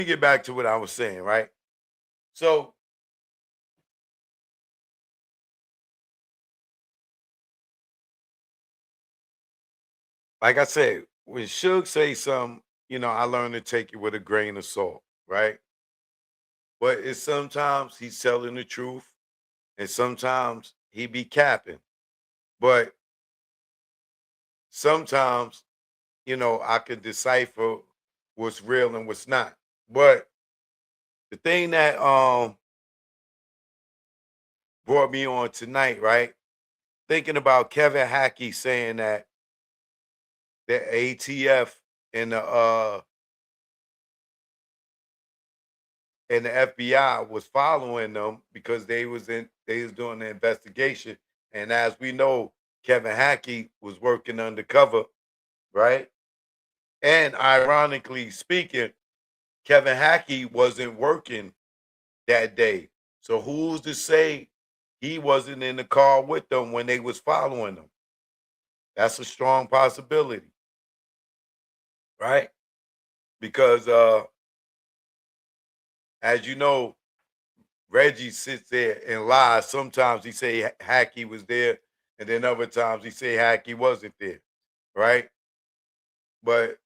me get back to what I was saying, right? So, like I said, when Suge say something, I learned to take it with a grain of salt, right? But it's sometimes he's telling the truth, and sometimes he be capping. But sometimes, I can decipher what's real and what's not. But the thing that brought me on tonight, right? Thinking about Kevin Hackey saying that the ATF and the FBI was following them because they was doing the investigation. And as we know, Kevin Hackey was working undercover, right? And ironically speaking, Kevin Hackey wasn't working that day. So who's to say he wasn't in the car with them when they was following them? That's a strong possibility, right? Because as you know, Reggie sits there and lies. Sometimes he say Hackey was there, and then other times he say Hackey wasn't there, right? But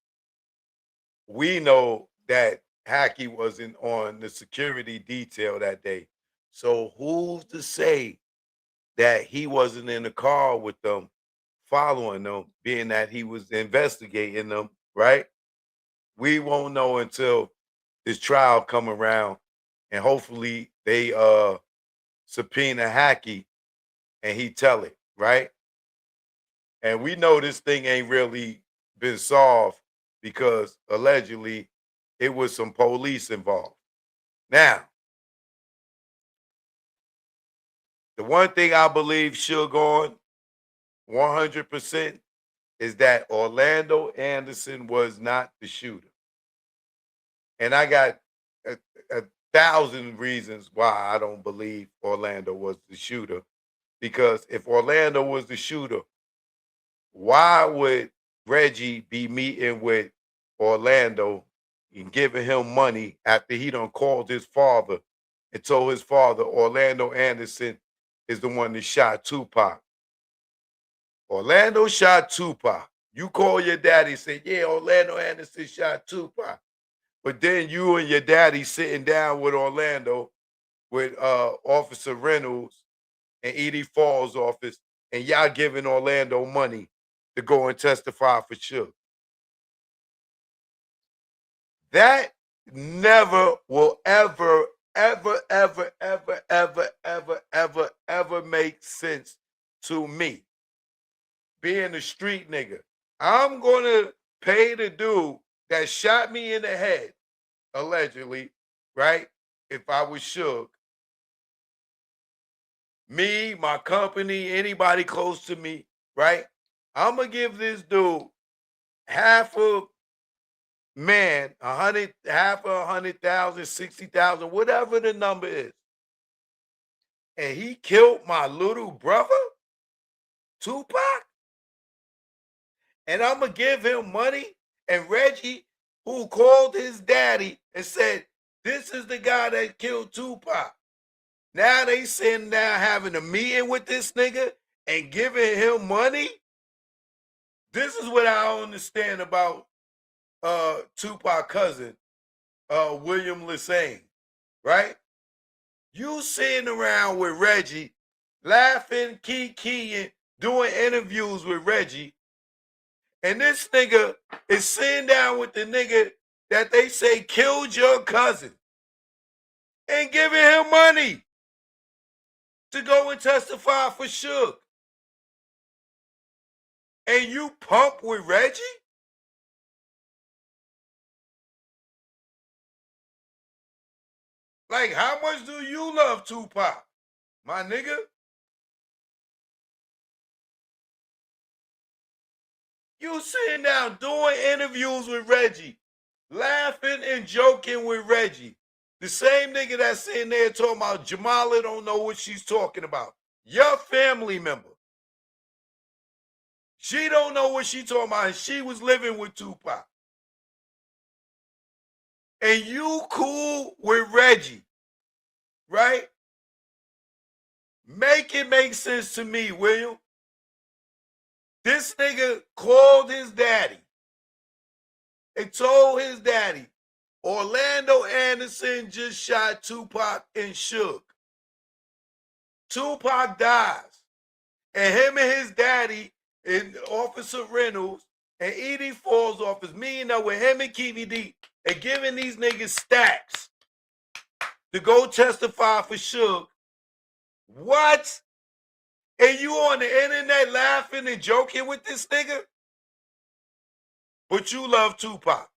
we know that Hackey wasn't on the security detail that day. So who's to say that he wasn't in the car with them, following them, being that he was investigating them, right? We won't know until this trial come around, and hopefully they subpoena Hackey and he tell it, right? And we know this thing ain't really been solved because allegedly it was some police involved. Now, the one thing I believe should go on 100% is that Orlando Anderson was not the shooter. And I got a, a thousand reasons why I don't believe Orlando was the shooter. Because if Orlando was the shooter, why would Reggie be meeting with Orlando and giving him money after he done called his father and told his father Orlando Anderson is the one that shot Tupac? Orlando shot Tupac. You call your daddy and say, yeah, Orlando Anderson shot Tupac. But then you and your daddy sitting down with Orlando, with Officer Reynolds and Edie Falls' office, and y'all giving Orlando money to go and testify for sure. That never will ever, ever, ever, ever, ever, ever, ever, ever make sense to me. Being a street nigga, I'm gonna pay the dude that shot me in the head, allegedly, right? If I was shook, me, my company, anybody close to me, right? I'm gonna give this dude half a man, half a 100,000, 60,000, whatever the number is. And he killed my little brother, Tupac, and I'm gonna give him money. And Reggie, who called his daddy and said, this is the guy that killed Tupac. Now they sitting down having a meeting with this nigga and giving him money. This is what I don't understand about Tupac cousin, William Lesane, right? You sitting around with Reggie, laughing, keying, doing interviews with Reggie, and this nigga is sitting down with the nigga that they say killed your cousin and giving him money to go and testify for Suge. And you pump with Reggie? Like, how much do you love Tupac, my nigga? You sitting down doing interviews with Reggie, laughing and joking with Reggie. The same nigga that's sitting there talking about Jamala don't know what she's talking about. Your family member. She don't know what she talking about. And she was living with Tupac. and you cool with Reggie, right? Make it make sense to me, William. This nigga called his daddy and told his daddy, Orlando Anderson just shot Tupac and Suge. Tupac dies. And him and his daddy and Officer Reynolds and Edie Fall's office meeting up with him and Keefe D and giving these niggas stacks to go testify for Suge. What? And you on the internet laughing and joking with this nigga? But you love Tupac.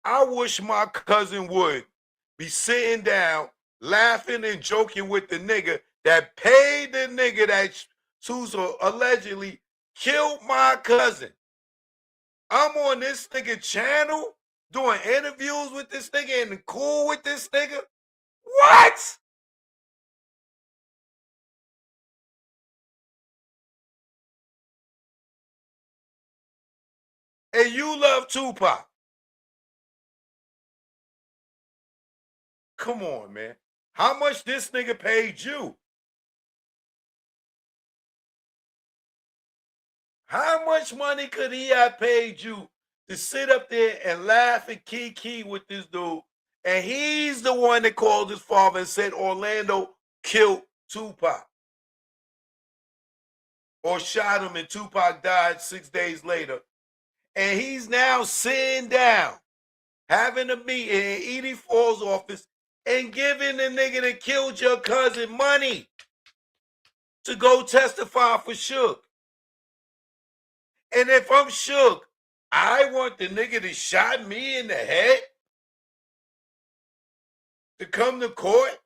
I wish my cousin would be sitting down laughing and joking with the nigga that paid the nigga that who's allegedly killed my cousin. I'm on this nigga channel doing interviews with this nigga and cool with this nigga. What? And you love Tupac. Come on, man. How much this nigga paid you? How much money could he have paid you to sit up there and laugh and kiki with this dude? And he's the one that called his father and said Orlando killed Tupac. Or shot him and Tupac died 6 days later. And he's now sitting down, having a meeting in Edie Fall's office and giving the nigga that killed your cousin money to go testify for Suge. And if I'm Suge, I want the nigga that shot me in the head to come to court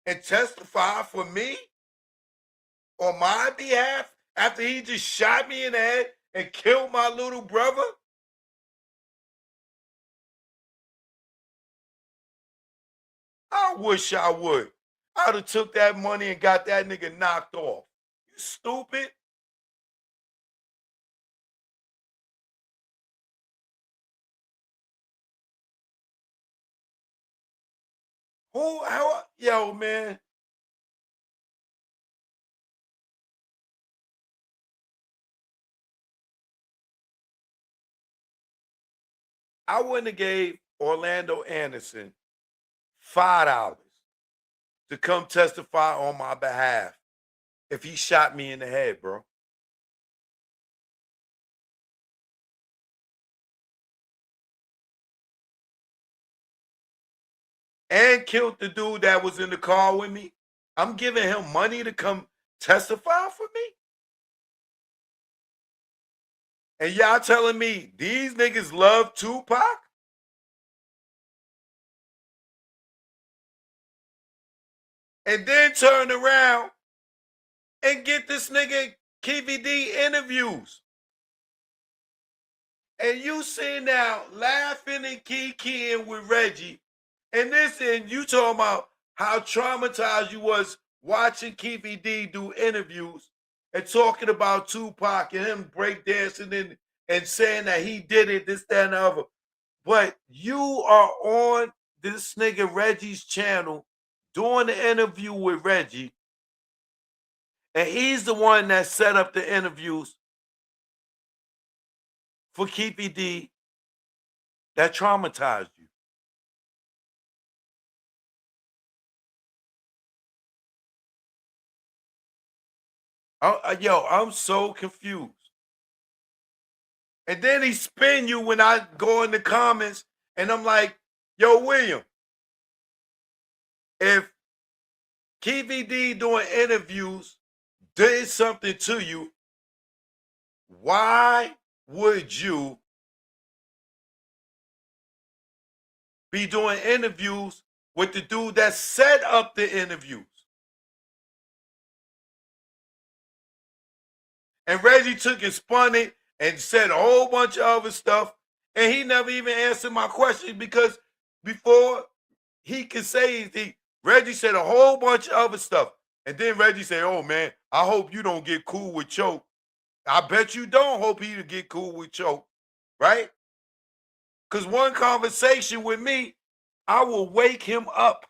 and testify for me on my behalf after he just shot me in the head and killed my little brother? I wish I would. I'd have took that money and got that nigga knocked off. You stupid. Yo, man. I wouldn't have gave Orlando Anderson $5 to come testify on my behalf if he shot me in the head, bro. And killed the dude that was in the car with me. I'm giving him money to come testify for me. And y'all telling me these niggas love Tupac? And then turn around and get this nigga KVD interviews. And you sitting now laughing and kikiing with Reggie. And you talking about how traumatized you was watching KVD do interviews and talking about Tupac and him breakdancing and saying that he did it, this, that, and the other. But you are on this nigga Reggie's channel doing the interview with Reggie. And he's the one that set up the interviews for Keefe D that traumatized you. Yo, I'm so confused. And then he spin you when I go in the comments and I'm like, yo, William, if Keefe D doing interviews did something to you, why would you be doing interviews with the dude that set up the interviews? And Reggie took and spun it and said a whole bunch of other stuff. And he never even answered my question because before he can say Reggie said a whole bunch of other stuff. And then Reggie said, "Oh man, I hope you don't get cool with Choke." I bet you don't hope he to get cool with Choke, right? Because one conversation with me, I will wake him up.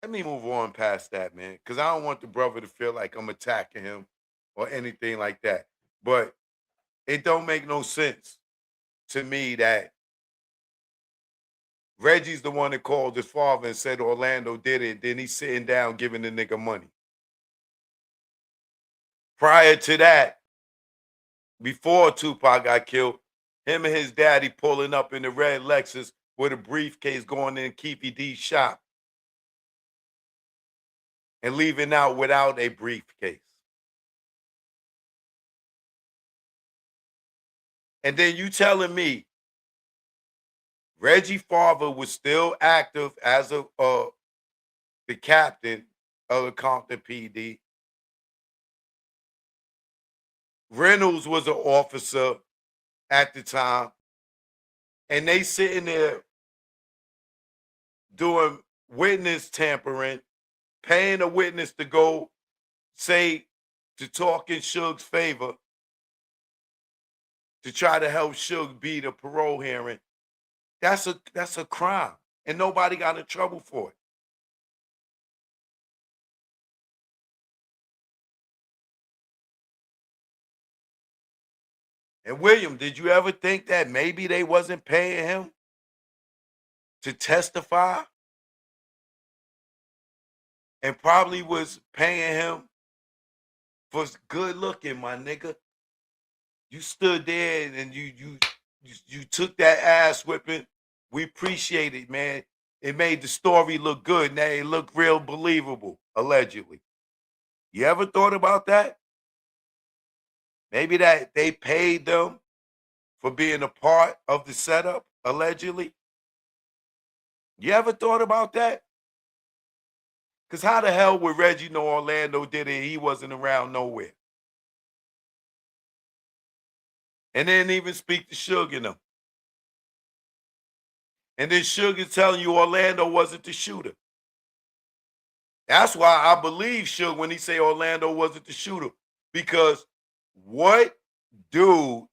Let me move on past that, man, because I don't want the brother to feel like I'm attacking him or anything like that. But it don't make no sense to me that Reggie's the one that called his father and said Orlando did it. Then he's sitting down giving the nigga money. Prior to that, before Tupac got killed, him and his daddy pulling up in the red Lexus with a briefcase going in Keefe D's shop and leaving out without a briefcase. And then you telling me Reggie father was still active as the captain of the Compton PD. Reynolds was an officer at the time, and they sitting there doing witness tampering, paying a witness to go say to talk in Suge's favor to try to help Suge beat a parole hearing. That's a crime, and nobody got in trouble for it. And William, did you ever think that maybe they wasn't paying him to testify and probably was paying him for good looking, my nigga? You stood there and you took that ass whipping. We appreciate it, man. It made the story look good. Now it looked real believable, allegedly. You ever thought about that? Maybe that they paid them for being a part of the setup, allegedly. You ever thought about that? Because how the hell would Reggie know Orlando did it? He wasn't around nowhere. And then even speak to Suge and them. And then Suge is telling you Orlando wasn't the shooter. That's why I believe Suge when he say Orlando wasn't the shooter. Because what dude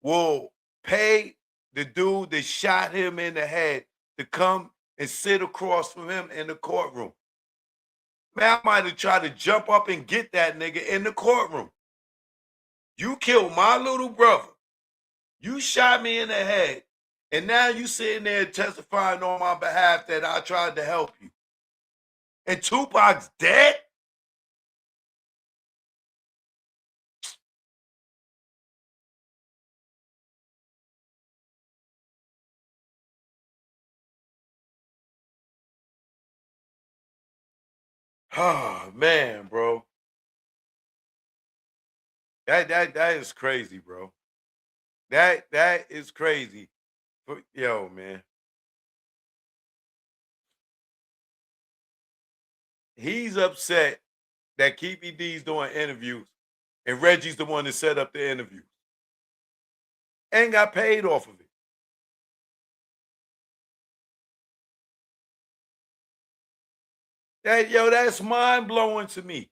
will pay the dude that shot him in the head to come and sit across from him in the courtroom? Man, I might have tried to jump up and get that nigga in the courtroom. You killed my little brother. You shot me in the head. And now you sitting there testifying on my behalf that I tried to help you. And Tupac's dead? Oh man, bro. That is crazy, bro. That is crazy. Yo, man. He's upset that Keefe D's doing interviews and Reggie's the one that set up the interview and got paid off of it. That's mind blowing to me.